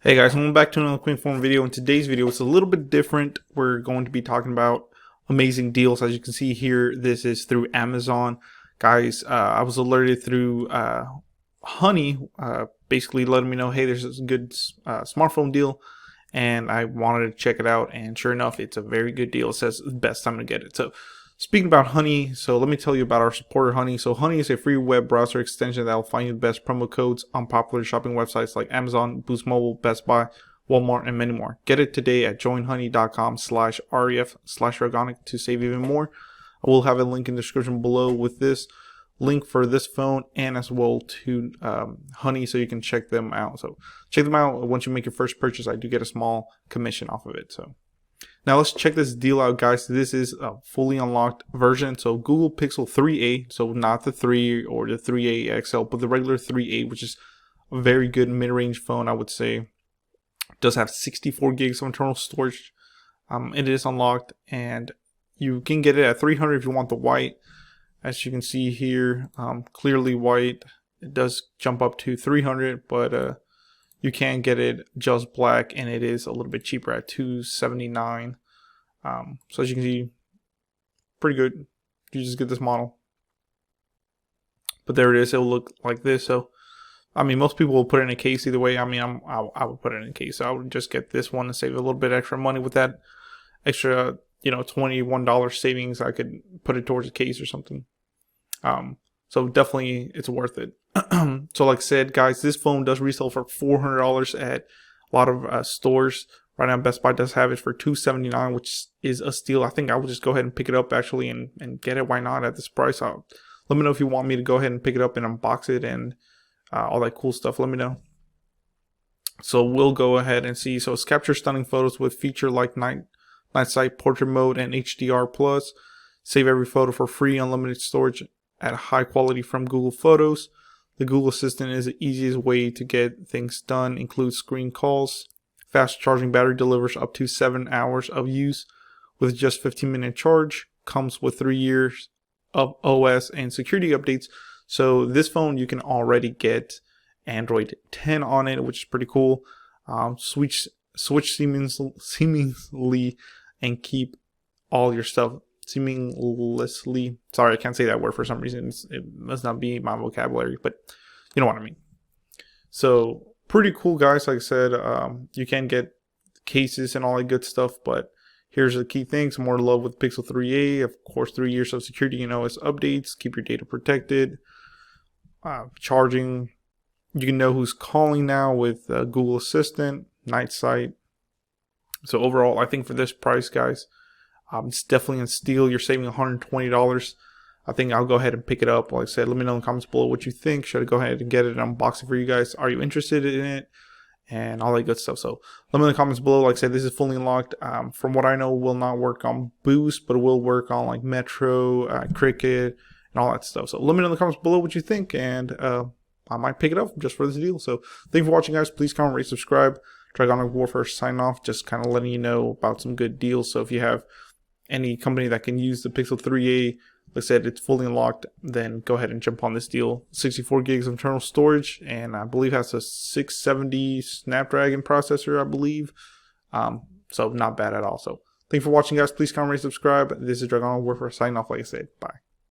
Hey guys, welcome back to another quick form video. In today's video, it's a little bit different. We're going to be talking about amazing deals. As you can see here, this is through Amazon. Guys, I was alerted through Honey, basically letting me know, hey, there's this good smartphone deal, and I wanted to check it out, and sure enough, it's a very good deal. It says the best time to get it. So speaking about Honey, so let me tell you about our supporter Honey. So Honey is a free web browser extension that will find you the best promo codes on popular shopping websites like Amazon, Boost Mobile, Best Buy, Walmart, and many more. Get it today at joinhoney.com/ref/organic to save even more. I will have a link in the description below with this link for this phone and as well to Honey, so you can check them out. So check them out. Once you make your first purchase, I do get a small commission off of it. So now let's check this deal out, guys. This is a fully unlocked version. So Google Pixel 3a, so not the 3 or the 3a XL, but the regular 3a, which is a very good mid-range phone, I would say. It does have 64 gigs of internal storage. It is unlocked, and you can get it at 300 if you want the white. As you can see here, clearly white. It does jump up to 300, but you can get it just black, and it is a little bit cheaper at $279. So as you can see, pretty good. You just get this model. But there it is. It'll look like this. So, I mean, most people will put it in a case either way. I mean, I would put it in a case. So I would just get this one and save a little bit extra money with that extra, $21 savings. I could put it towards a case or something. So definitely it's worth it. So like I said, guys, this phone does resell for $400 at a lot of stores. Right now, Best Buy does have it for $279, which is a steal. I think I will just go ahead and pick it up actually and get it. Why not at this price? Let me know if you want me to go ahead and pick it up and unbox it and all that cool stuff. Let me know. So we'll go ahead and see. So it's capture stunning photos with feature like night sight, portrait mode, and HDR plus. Save every photo for free, unlimited storage at high quality from Google Photos. The Google Assistant is the easiest way to get things done. Includes screen calls. Fast charging battery delivers up to 7 hours of use with just 15-minute charge. Comes with 3 years of OS and security updates. So this phone, you can already get Android 10 on it, which is pretty cool. Switch seamlessly and keep all your stuff seamlessly. Sorry, I can't say that word for some reason. It must not be my vocabulary, but you know what I mean. So pretty cool, guys. Like I said, you can get cases and all that good stuff, but here's the key things. More love with Pixel 3a. Of course, 3 years of security and OS updates. Keep your data protected. Charging. You can know who's calling now with Google Assistant, night sight. So overall, I think for this price, guys, it's definitely a steal. You're saving $120. I think I'll go ahead and pick it up. Like I said, let me know in the comments below what you think. Should I go ahead and get it and unbox it for you guys? Are you interested in it? And all that good stuff. So let me know in the comments below. Like I said, this is fully unlocked. From what I know, will not work on Boost, but it will work on like Metro, Cricket, and all that stuff. So let me know in the comments below what you think, and I might pick it up just for this deal. So thank you for watching, guys. Please comment, rate, subscribe. Dragonic Warfare sign off, just kind of letting you know about some good deals. So if you have any company that can use the Pixel 3a, like I said, it's fully unlocked, then go ahead and jump on this deal. 64 gigs of internal storage, and I believe has a 670 Snapdragon processor, I believe. So not bad at all. So thank you for watching, guys. Please comment, rate, subscribe. This is Dragonic Warfare sign off, like I said. Bye.